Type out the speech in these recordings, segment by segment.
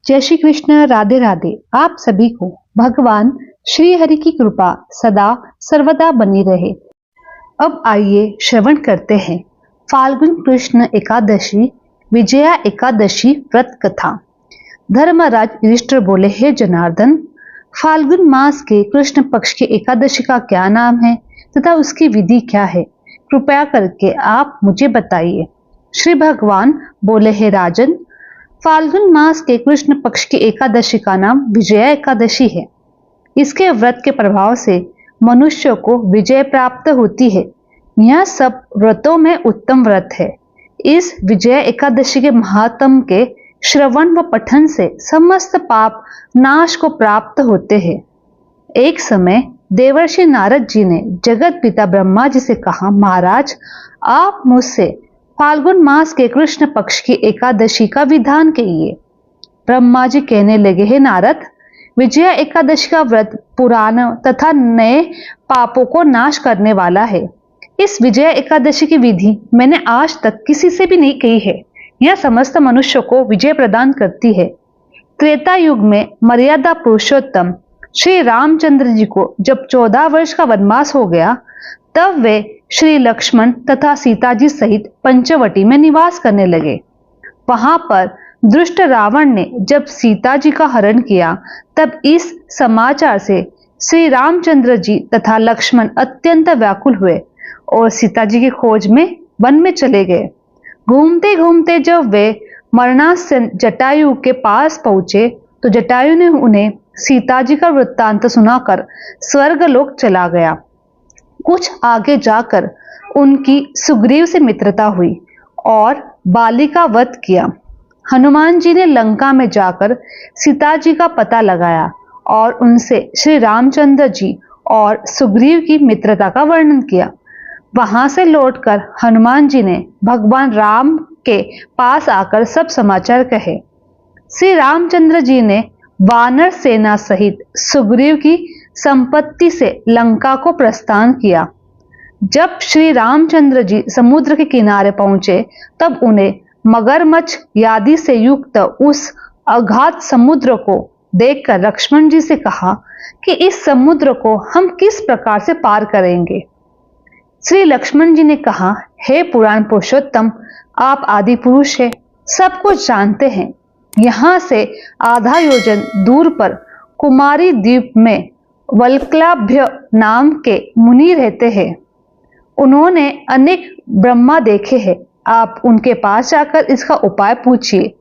जय श्री कृष्ण। राधे राधे। आप सभी को भगवान श्री हरि की कृपा सदा सर्वदा बनी रहे। अब आइए श्रवण करते हैं फाल्गुन कृष्ण एकादशी विजया एकादशी व्रत कथा। धर्मराज युधिष्ठिर बोले, हे जनार्दन, फाल्गुन मास के कृष्ण पक्ष की एकादशी का क्या नाम है तथा उसकी विधि क्या है? कृपया करके आप मुझे बताइए। श्री भगवान बोले, हे राजन, फाल्गुन मास के कृष्ण पक्ष की एकादशी का नाम विजया एकादशी है। इसके व्रत के प्रभाव से मनुष्य को विजय प्राप्त होती है। यह सब व्रतों में उत्तम व्रत है। इस विजया एकादशी के महात्म के श्रवण व पठन से समस्त पाप नाश को प्राप्त होते हैं। एक समय देवर्षि नारद जी ने जगत पिता ब्रह्मा जी से कहा, महाराज, आप मुझसे फाल्गुन मास के कृष्ण पक्ष की एकादशी का विधान कहिए। ब्रह्मा जी कहने लगे, हे नारद, विजया एकादशी का व्रत पुराने तथा नए पापों को नाश करने वाला है। इस विजया एकादशी की विधि मैंने आज तक किसी से भी नहीं कही है। यह समस्त मनुष्य को विजय प्रदान करती है। त्रेता युग में मर्यादा पुरुषोत्तम श्री रामचंद्र जी को जब 14 वर्ष का वनवास हो गया, तब वे श्री लक्ष्मण तथा सीता जी सहित पंचवटी में निवास करने लगे। वहां पर दुष्ट रावण ने जब सीता जी का हरण किया, तब इस समाचार से श्री रामचंद्र जी तथा लक्ष्मण अत्यंत व्याकुल हुए और सीता जी की खोज में वन में चले गए। घूमते घूमते जब वे मरणासन जटायु के पास पहुंचे, तो जटायु ने उन्हें सीता जी का वृत्तांत सुनाकर स्वर्गलोक चला गया। कुछ आगे जाकर उनकी सुग्रीव से मित्रता हुई और बाली का वध किया। हनुमान जी ने लंका में जाकर सीता जी का पता लगाया और उनसे श्री रामचंद्र जी और सुग्रीव की मित्रता का वर्णन किया। वहां से लौटकर हनुमान जी ने भगवान राम के पास आकर सब समाचार कहे। श्री रामचंद्र जी ने वानर सेना सहित सुग्रीव की संपत्ति से लंका को प्रस्थान किया। जब श्री रामचंद्र जी समुद्र के किनारे पहुंचे, तब उन्हें मगरमच्छ आदि से युक्त उस अगाध समुद्र को देखकर लक्ष्मण जी से कहा कि इस समुद्र को हम किस प्रकार से पार करेंगे। श्री लक्ष्मण जी ने कहा, हे पुराण पुरुषोत्तम, आप आदि पुरुष हैं, सब कुछ जानते हैं। यहां से आधा योजन दूर पर कुमारी द्वीप में वल्कलाभ्य नाम के मुनि रहते हैं। उन्होंने अनेक ब्रह्मा देखे हैं। आप उनके पास जाकर इसका उपाय पूछिए।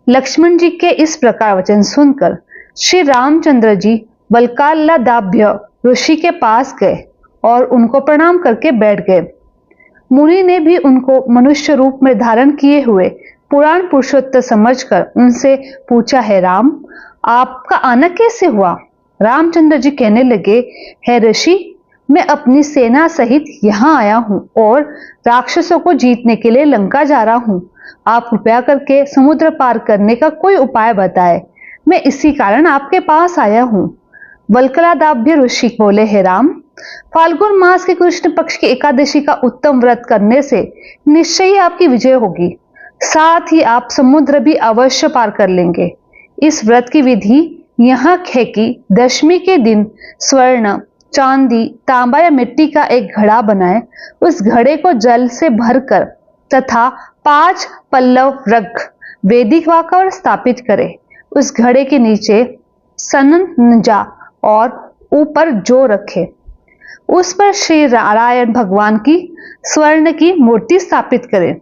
लक्ष्मण जी के इस प्रकार वचन सुनकर श्री रामचंद्र जी वल्कलादाभ्य ऋषि के पास गए और उनको प्रणाम करके बैठ गए। मुनि ने भी उनको मनुष्य रूप में धारण किए हुए पुराण पुरुषोत्तम समझकर उनसे पूछा, है राम, आपका आना कैसे हुआ? रामचंद्र जी कहने लगे, हे ऋषि, मैं अपनी सेना सहित यहाँ आया हूँ और राक्षसों को जीतने के लिए लंका जा रहा हूँ। आप कृपया करके समुद्र पार करने का कोई उपाय बताएं। मैं इसी कारण आपके पास आया हूँ। वल्कलादाभ्य ऋषि बोले, हे राम, फाल्गुन मास के कृष्ण पक्ष की एकादशी का उत्तम व्रत करने से निश्चय ही आपकी विजय होगी। साथ ही आप समुद्र भी अवश्य पार कर लेंगे। इस व्रत की विधि यहाँ है कि दशमी के दिन स्वर्ण, चांदी, तांबा या मिट्टी का एक घड़ा बनाए। उस घड़े को जल से भरकर तथा 5 पल्लव रख वेदिका पर स्थापित करें। उस घड़े के नीचे सनंजा और ऊपर जौ रखे। उस पर श्री नारायण भगवान की स्वर्ण की मूर्ति स्थापित करें।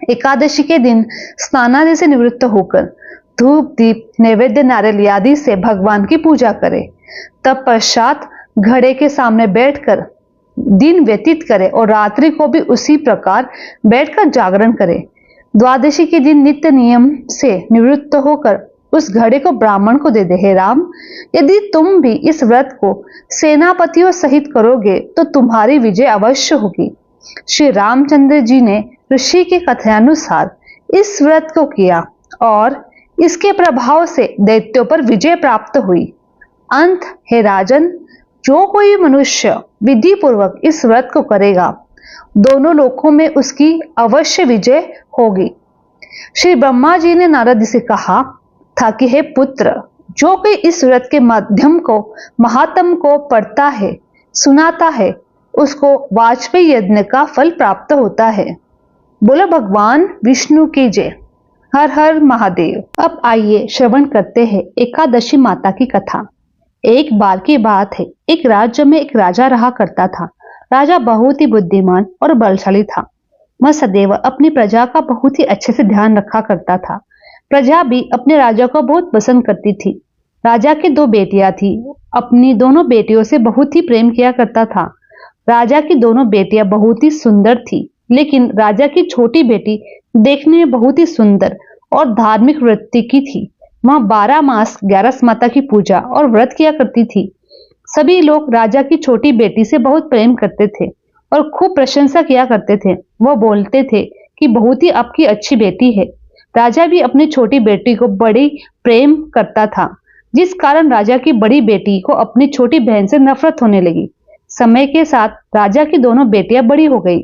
एकादशी के दिन स्नानादि से निवृत्त होकर धूप, दीप, नैवेद्य, नारियल आदि से भगवान की पूजा करें। तब पश्चात घड़े के सामने बैठकर दिन व्यतीत करें और रात्रि को भी उसी प्रकार बैठकर जागरण करें। द्वादशी के दिन नित्य नियम से निवृत्त होकर उस घड़े को ब्राह्मण को दे दे। हे राम, यदि तुम भी इस व्रत को सेनापतियों सहित करोगे तो तुम्हारी विजय अवश्य होगी। श्री रामचंद्र जी ने ऋषि के कथनानुसार इस व्रत को किया और इसके प्रभाव से दैत्यों पर विजय प्राप्त हुई। अंत, हे राजन, जो कोई मनुष्य विधि पूर्वक इस व्रत को करेगा, दोनों लोकों में उसकी अवश्य विजय होगी। श्री ब्रह्मा जी ने नारद जी से कहा, था कि हे पुत्र, जो कोई इस व्रत के माध्यम को महात्म को पढ़ता है, सुनाता है, उसको वाजपेयी यज्ञ का फल प्राप्त होता है। बोलो भगवान विष्णु की जय। हर हर महादेव। अब आइए श्रवण करते हैं एकादशी माता की कथा। एक बार की बात है, एक राज्य में एक राजा रहा करता था। राजा बहुत ही बुद्धिमान और बलशाली था। वह सदैव अपनी प्रजा का बहुत ही अच्छे से ध्यान रखा करता था। प्रजा भी अपने राजा को बहुत पसंद करती थी। राजा की 2 बेटियां थी। अपनी दोनों बेटियों से बहुत ही प्रेम किया करता था। राजा की दोनों बेटियां बहुत ही सुंदर थी, लेकिन राजा की छोटी बेटी देखने में बहुत ही सुंदर और धार्मिक वृत्ति की थी। वह 12 मास 11 माता की पूजा और व्रत किया करती थी। सभी लोग राजा की छोटी बेटी से बहुत प्रेम करते थे और खूब प्रशंसा किया करते थे। वो बोलते थे कि बहुत ही आपकी अच्छी बेटी है। राजा भी अपनी छोटी बेटी को बड़ी प्रेम करता था, जिस कारण राजा की बड़ी बेटी को अपनी छोटी बहन से नफरत होने लगी। समय के साथ राजा की दोनों बेटियां बड़ी हो गई।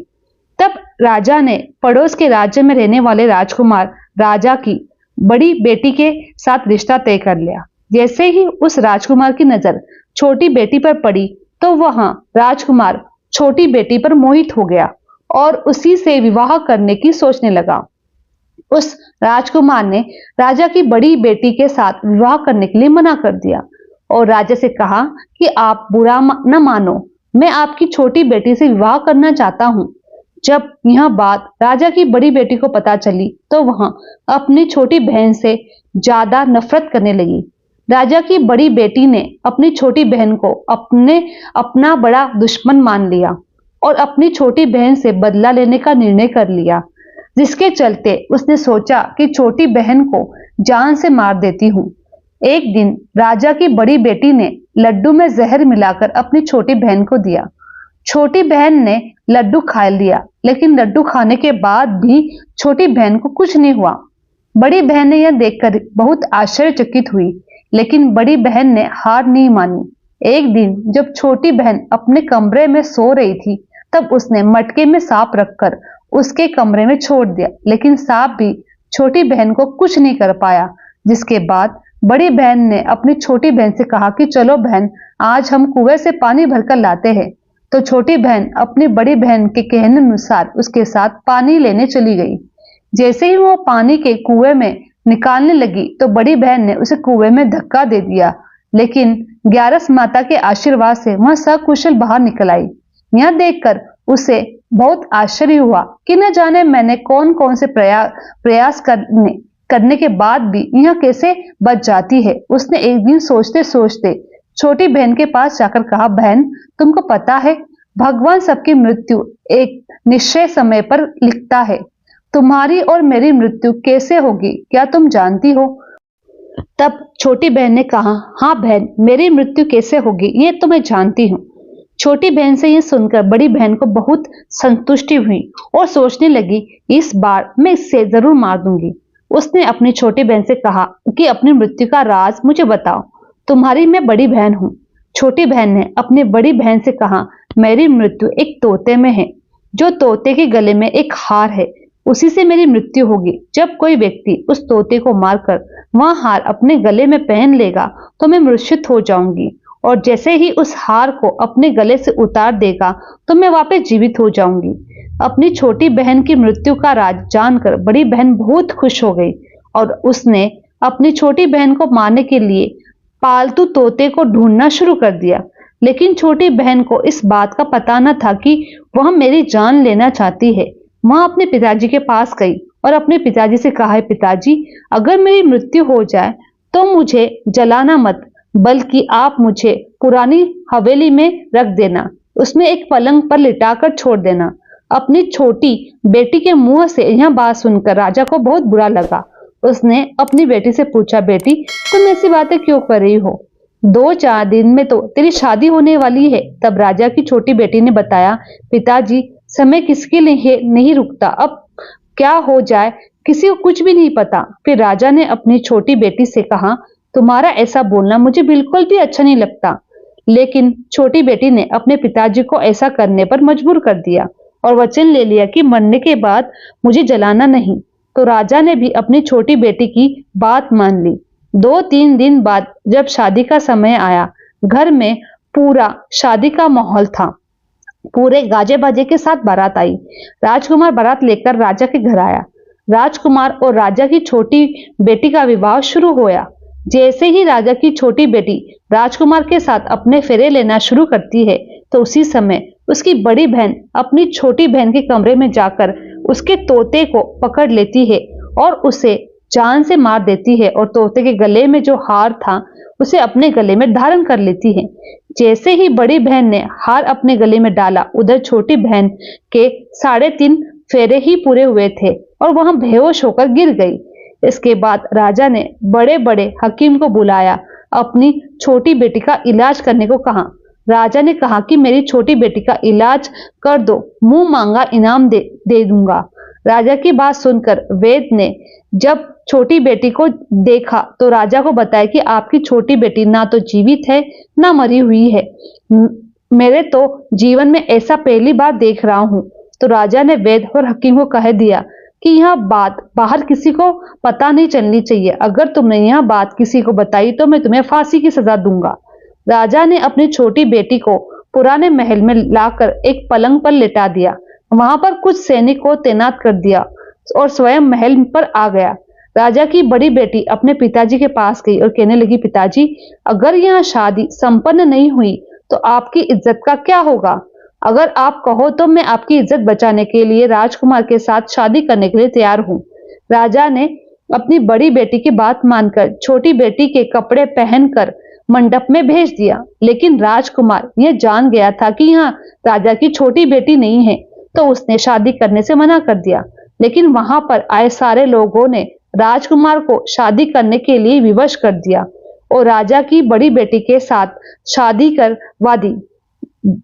तब राजा ने पड़ोस के राज्य में रहने वाले राजकुमार राजा की बड़ी बेटी के साथ रिश्ता तय कर लिया। जैसे ही उस राजकुमार की नजर छोटी बेटी पर पड़ी, तो वह राजकुमार छोटी बेटी पर मोहित हो गया और उसी से विवाह करने की सोचने लगा। उस राजकुमार ने राजा की बड़ी बेटी के साथ विवाह करने के लिए मना कर दिया और राजा से कहा कि आप बुरा न मानो, मैं आपकी छोटी बेटी से विवाह करना चाहता हूं। जब यह बात राजा की बड़ी बेटी को पता चली, तो वह अपनी छोटी बहन से ज्यादा नफरत करने लगी। राजा की बड़ी बेटी ने अपनी छोटी बहन को अपना बड़ा दुश्मन मान लिया और अपनी छोटी बहन से बदला लेने का निर्णय कर लिया, जिसके चलते उसने सोचा कि छोटी बहन को जान से मार देती हूँ। एक दिन राजा की बड़ी बेटी ने लड्डू में जहर मिलाकर अपनी छोटी बहन को दिया। छोटी बहन ने लड्डू खा लिया, लेकिन लड्डू खाने के बाद भी छोटी बहन को कुछ नहीं हुआ। बड़ी बहन ने यह देखकर बहुत आश्चर्यचकित हुई, लेकिन बड़ी बहन ने हार नहीं मानी। एक दिन जब छोटी बहन अपने कमरे में सो रही थी, तब उसने मटके में सांप रखकर उसके कमरे में छोड़ दिया, लेकिन सांप भी छोटी बहन को कुछ नहीं कर पाया। जिसके बाद बड़ी बहन ने अपनी छोटी बहन से कहा कि चलो बहन, आज हम कुएं से पानी भरकर लाते हैं। तो छोटी बहन अपनी बड़ी बहन के कहने अनुसार उसके साथ पानी लेने चली गई। जैसे ही वो पानी के कुएं में निकालने लगी, तो बड़ी बहन ने उसे कुएं में धक्का दे दिया, लेकिन 11 माता के आशीर्वाद से वह सकुशल बाहर निकल आई। यह देखकर उसे बहुत आश्चर्य हुआ कि न जाने मैंने कौन कौन से प्रयास करने के बाद भी यह कैसे बच जाती है। उसने एक दिन सोचते सोचते छोटी बहन के पास जाकर कहा, बहन, तुमको पता है भगवान सबकी मृत्यु एक निश्चय समय पर लिखता है। तुम्हारी और मेरी मृत्यु कैसे होगी, क्या तुम जानती हो? तब छोटी बहन ने कहा, हाँ बहन, मेरी मृत्यु कैसे होगी ये तो मैं जानती हूँ। छोटी बहन से यह सुनकर बड़ी बहन को बहुत संतुष्टि हुई और सोचने लगी, इस बार मैं इसे जरूर मार दूंगी। उसने अपनी छोटी बहन से कहा कि अपनी मृत्यु का राज मुझे बताओ, तुम्हारी मैं बड़ी बहन हूँ। छोटी बहन ने अपनी बड़ी बहन से कहा, मेरी मृत्यु एक तोते में है। जो तोते के गले में एक हार है, उसी से मेरी मृत्यु होगी। जब कोई व्यक्ति उस तोते को मारकर वह हार अपने गले में पहन लेगा, तो मैं मूर्छित हो जाऊंगी, और जैसे ही उस हार को अपने गले से उतार देगा, तो मैं वापस जीवित हो जाऊंगी। अपनी छोटी बहन की मृत्यु का राज जानकर बड़ी बहन बहुत खुश हो गई और उसने अपनी छोटी बहन को मारने के लिए पालतू तोते को ढूंढना शुरू कर दिया। लेकिन छोटी बहन को इस बात का पता न था कि वह मेरी जान लेना चाहती है। वह अपने पिताजी के पास गई और अपने पिताजी से कहा, पिताजी, अगर मेरी मृत्यु हो जाए तो मुझे जलाना मत, बल्कि आप मुझे पुरानी हवेली में रख देना, उसमें एक पलंग पर लिटाकर छोड़ देना। अपनी छोटी बेटी के मुंह से यह बात सुनकर राजा को बहुत बुरा लगा। उसने अपनी बेटी से पूछा, बेटी, तुम ऐसी बातें क्यों कर रही हो? 2-4 दिन में तो तेरी शादी होने वाली है। तब राजा की छोटी बेटी ने बताया, पिताजी, समय किसके लिए नहीं रुकता, अब क्या हो जाए किसी को कुछ भी नहीं पता। फिर राजा ने अपनी छोटी बेटी से कहा, तुम्हारा ऐसा बोलना मुझे बिल्कुल भी अच्छा नहीं लगता। लेकिन छोटी बेटी ने अपने पिताजी को ऐसा करने पर मजबूर कर दिया और वचन ले लिया कि मरने के बाद मुझे जलाना नहीं। तो राजा ने भी अपनी छोटी बेटी की बात मान ली। 2-3 दिन बाद जब शादी का समय आया, घर में पूरा शादी का माहौल था। पूरे गाजे बाजे के साथ बारात आई। राजकुमार बारात लेकर राजा के घर आया। राजकुमार और राजा की छोटी बेटी का विवाह शुरू हुआ। जैसे ही राजा की छोटी बेटी राजकुमार के साथ अपने फेरे लेना शुरू करती है, तो उसी समय उसकी बड़ी बहन अपनी छोटी बहन के कमरे में जाकर उसके तोते को पकड़ लेती है और उसे जान से मार देती है और तोते के गले में जो हार था उसे अपने गले में धारण कर लेती है। जैसे ही बड़ी बहन ने हार अपने गले में डाला, उधर छोटी बहन के 3.5 फेरे ही पूरे हुए थे और वहां बेहोश होकर गिर गई। इसके बाद राजा ने बड़े बड़े हकीम को बुलाया, अपनी छोटी बेटी का इलाज करने को कहा। राजा ने कहा कि मेरी छोटी बेटी का इलाज कर दो, मुंह मांगा इनाम दे दूंगा। राजा की बात सुनकर वेद ने जब छोटी बेटी को देखा तो राजा को बताया कि आपकी छोटी बेटी ना तो जीवित है ना मरी हुई है। मेरे तो जीवन में ऐसा पहली बार देख रहा हूं। तो राजा ने वेद और हकीम को कह दिया कि यह बात बाहर किसी को पता नहीं चलनी चाहिए। अगर तुमने यह बात किसी को बताई तो मैं तुम्हें फांसी की सजा दूंगा। राजा ने अपनी छोटी बेटी को पुराने महल में लाकर एक पलंग पर लेटा दिया। वहां पर कुछ सैनिक को तैनात कर दिया और स्वयं महल पर आ गया। राजा की बड़ी बेटी अपने पिताजी के पास गई और कहने लगी, पिताजी, अगर यह शादी संपन्न नहीं हुई तो आपकी इज्जत का क्या होगा? अगर आप कहो तो मैं आपकी इज्जत बचाने के लिए राजकुमार के साथ शादी करने के लिए तैयार हूं। राजा ने अपनी बड़ी बेटी की बात मानकर छोटी बेटी के कपड़े पहनकर मंडप में भेज दिया। लेकिन राजकुमार यह जान गया था कि यह राजा की छोटी बेटी नहीं है, तो उसने शादी करने से मना कर दिया। लेकिन वहां पर आए सारे लोगों ने राजकुमार को शादी करने के लिए विवश कर दिया और राजा की बड़ी बेटी के साथ शादी करवा दी।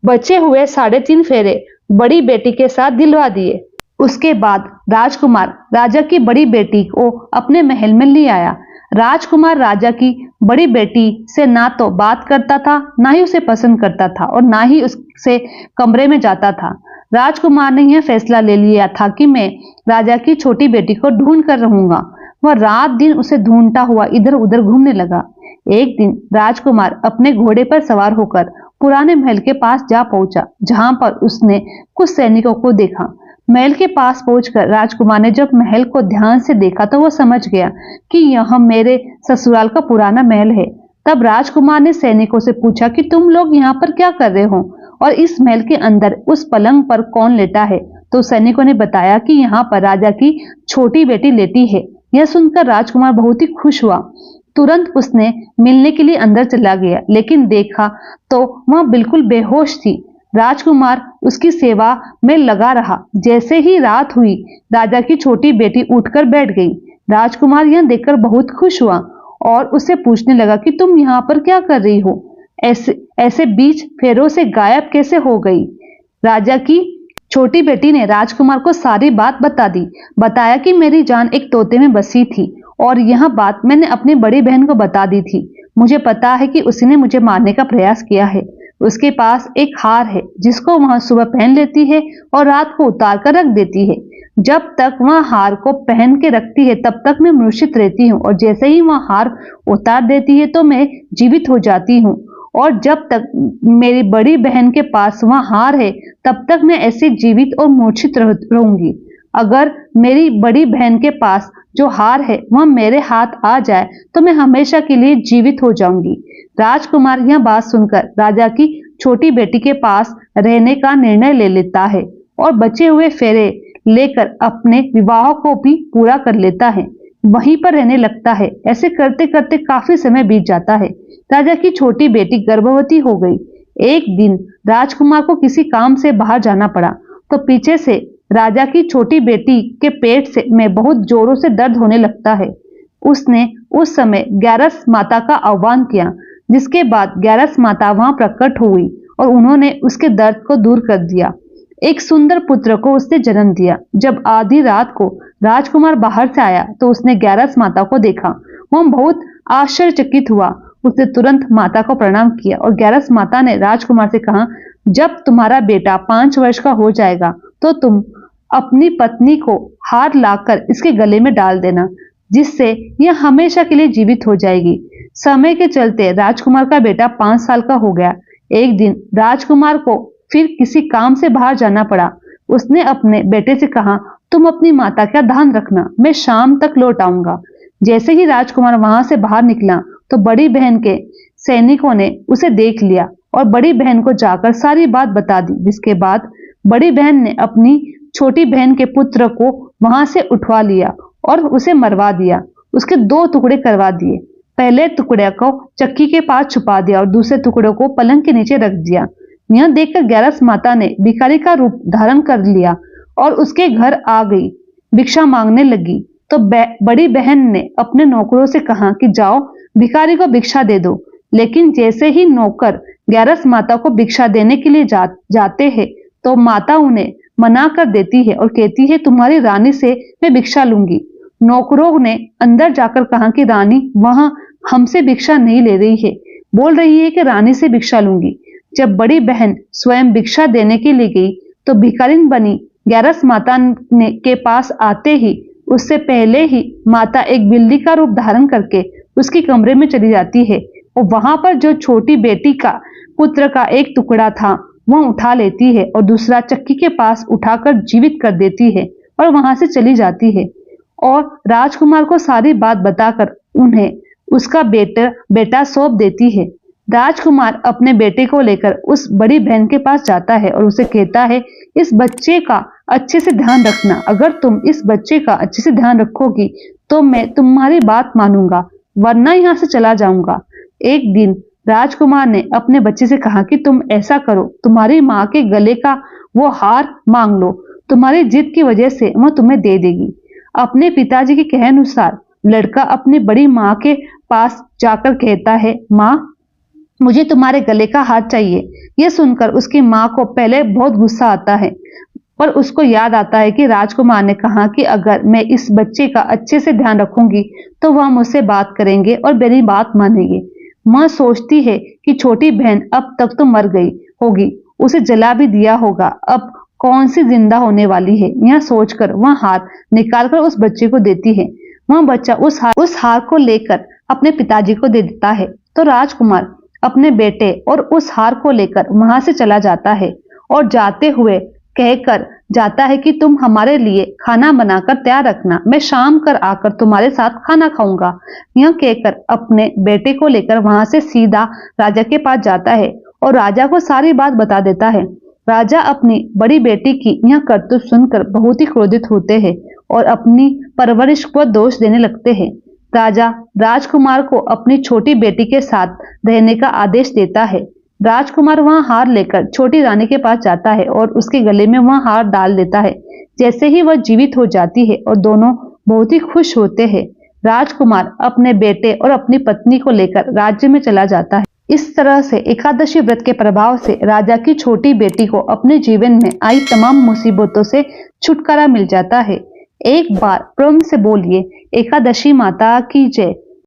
बचे हुए 3.5 फेरे बड़ी बेटी के साथ दिलवा दिए। उसके बाद राजकुमार राजा की बड़ी बेटी को अपने महल में ले आया। राजकुमार राजा की बड़ी बेटी से ना तो बात करता था, ना ही उसे पसंद करता था और ना ही उससे कमरे में जाता था। राजकुमार ने यह फैसला ले लिया था कि मैं राजा की छोटी बेटी को ढूंढ कर रहूंगा। वह रात दिन उसे ढूंढता हुआ इधर उधर घूमने लगा। एक दिन राजकुमार अपने घोड़े पर सवार होकर पुराने महल के पास जा पहुंचा, जहां पर उसने कुछ सैनिकों को देखा। महल के पास पहुंचकर राजकुमार ने जब महल को ध्यान से देखा तो वह समझ गया कि यह मेरे ससुराल का पुराना महल है। तब राजकुमार ने सैनिकों से पूछा कि तुम लोग यहाँ पर क्या कर रहे हो और इस महल के अंदर उस पलंग पर कौन लेटा है? तो सैनिकों ने बताया कि यहाँ पर राजा की छोटी बेटी लेटी है। यह सुनकर राजकुमार बहुत ही खुश हुआ। तुरंत उसने मिलने के लिए अंदर चला गया, लेकिन देखा तो वह बिल्कुल बेहोश थी। राजकुमार उसकी सेवा में लगा रहा। जैसे ही रात हुई, राजा की छोटी बेटी उठकर बैठ गई। राजकुमार यह देखकर बहुत खुश हुआ और उससे पूछने लगा कि तुम यहाँ पर क्या कर रही हो? ऐसे बीच फेरों से गायब कैसे हो गई? राजा की छोटी बेटी ने राजकुमार को सारी बात बता दी। बताया कि मेरी जान एक तोते में बसी थी और यह बात मैंने अपनी बड़ी बहन को बता दी थी। मुझे पता है कि उसी ने मुझे मारने का प्रयास किया है। उसके पास एक हार है जिसको वह सुबह पहन लेती है और रात को उतार कर रख देती है। जब तक वह हार को पहन के रखती है तब तक मैं मूर्छित रहती हूँ और जैसे ही वह हार उतार देती है तो मैं जीवित हो जाती हूँ। और जब तक मेरी बड़ी बहन के पास वह हार है तब तक मैं ऐसे जीवित और मूर्छित रहूंगी। अगर मेरी बड़ी बहन के पास जो हार है वह मेरे हाथ आ जाए तो मैं हमेशा के लिए जीवित हो जाऊंगी। राजकुमार यह बात सुनकर राजा की छोटी बेटी के पास रहने का निर्णय ले लेता है और बचे हुए फेरे लेकर अपने विवाह को भी पूरा कर लेता है। वहीं पर रहने लगता है। ऐसे करते करते काफी समय बीत जाता है। राजा की छोटी बेटी गर्भवती हो गई। एक दिन राजकुमार को किसी काम से बाहर जाना पड़ा तो पीछे से राजा की छोटी बेटी के पेट में बहुत जोरों से दर्द होने लगता है। उसने उस समय ग्यारस माता का आह्वान किया, जिसके बाद ग्यारस माता वहां प्रकट हुई और उन्होंने उसके दर्द को दूर कर दिया। एक सुंदर पुत्र को उसने जन्म दिया। जब आधी रात को राजकुमार बाहर से आया तो उसने ग्यारस माता को देखा। वह बहुत आश्चर्यचकित हुआ। उसने तुरंत माता को प्रणाम किया और ग्यारस माता ने राजकुमार से कहा, जब तुम्हारा बेटा 5 वर्ष का हो जाएगा तो तुम अपनी पत्नी को हार लाकर इसके गले में डाल देना। जिससे यह हमेशा के लिए जीवित हो जाएगी। समय के चलते राजकुमार का बेटा 5 साल का हो गया। एक दिन राजकुमार को फिर किसी काम से बाहर जाना पड़ा। उसने अपने बेटे से कहा, तुम अपनी माता का ध्यान रखना, मैं शाम तक लौट आऊंगा। जैसे ही राजकुमार वहां से बाहर निकला तो बड़ी बहन के सैनिकों ने उसे देख लिया और बड़ी बहन को जाकर सारी बात बता दी, जिसके बाद बड़ी बहन ने अपनी छोटी बहन के पुत्र को वहां से उठवा लिया और उसे मरवा दिया। उसके 2 टुकड़े करवा दिए। पहले टुकड़े को चक्की के पास छुपा दिया और दूसरे टुकड़े को पलंग के नीचे रख दिया। यह देखकर ग्यारस माता ने भिखारी का रूप धारण कर लिया और उसके घर आ गई, भिक्षा मांगने लगी। तो बड़ी बहन ने अपने नौकरों से कहा कि जाओ भिखारी को भिक्षा दे दो। लेकिन जैसे ही नौकर ग्यारस माता को भिक्षा देने के लिए जाते हैं तो माता उन्हें मना कर देती है और कहती है, तुम्हारी रानी से मैं भिक्षा लूंगी। नौकरों ने अंदर जाकर कहा कि रानी वहां हमसे भिक्षा नहीं ले रही है, बोल रही है कि रानी से भिक्षा लूंगी। जब बड़ी बहन स्वयं भिक्षा देने के लिए गई तो भिखारिन बनी ग्यारस माता के पास आते ही उससे पहले ही माता एक बिल्ली का रूप धारण करके उसके कमरे में चली जाती है और वहां पर जो छोटी बेटी का पुत्र का एक टुकड़ा था वह उठा लेती है और दूसरा चक्की के पास उठाकर जीवित कर देती है और वहां से चली जाती है और राजकुमार को सारी बात बताकर उन्हें उसका बेटा सौंप देती है। राजकुमार अपने बेटे को लेकर उस बड़ी बहन के पास जाता है और उसे कहता है, इस बच्चे का अच्छे से ध्यान रखना। अगर तुम इस बच्चे का अच्छे से ध्यान रखोगी तो मैं तुम्हारी बात मानूंगा, वरना यहाँ से चला जाऊंगा। एक दिन राजकुमार ने अपने बच्चे से कहा कि तुम ऐसा करो, तुम्हारी माँ के गले का वो हार मांग लो, तुम्हारी जिद की वजह से वह तुम्हें दे देगी। अपने पिताजी के कहे अनुसार लड़का अपनी बड़ी माँ के पास जाकर कहता है, माँ मुझे तुम्हारे गले का हार चाहिए। यह सुनकर उसकी माँ को पहले बहुत गुस्सा आता है, पर उसको याद आता है कि राजकुमार ने कहा कि अगर मैं इस बच्चे का अच्छे से ध्यान रखूंगी तो वह मुझसे बात करेंगे और मेरी बात मानेंगे। माँ सोचती है कि छोटी बहन अब तक तो मर गई होगी, उसे जला भी दिया होगा, अब कौन सी जिंदा होने वाली है। यह सोचकर वह हार निकालकर उस बच्चे को देती है। वह बच्चा उस हार को लेकर अपने पिताजी को दे देता है। तो राजकुमार अपने बेटे और उस हार को लेकर वहां से चला जाता है और जाते हुए कहकर जाता है कि तुम हमारे लिए खाना बनाकर तैयार रखना, मैं शाम कर आकर तुम्हारे साथ खाना खाऊंगा। यह कहकर अपने बेटे को लेकर वहां से सीधा राजा के पास जाता है और राजा को सारी बात बता देता है। राजा अपनी बड़ी बेटी की यह करतूत सुनकर बहुत ही क्रोधित होते हैं और अपनी परवरिश को दोष देने लगते हैं। राजा राजकुमार को अपनी छोटी बेटी के साथ रहने का आदेश देता है। राजकुमार वहां हार लेकर छोटी रानी के पास जाता है और उसके गले में वह हार डाल देता है। जैसे ही वह जीवित हो जाती है और दोनों बहुत ही खुश होते हैं। राजकुमार अपने बेटे और अपनी पत्नी को लेकर राज्य में चला जाता है। इस तरह से एकादशी व्रत के प्रभाव से राजा की छोटी बेटी को अपने जीवन में आई तमाम मुसीबतों से छुटकारा मिल जाता है। एक बार प्रेम से बोलिए एकादशी माता की जय।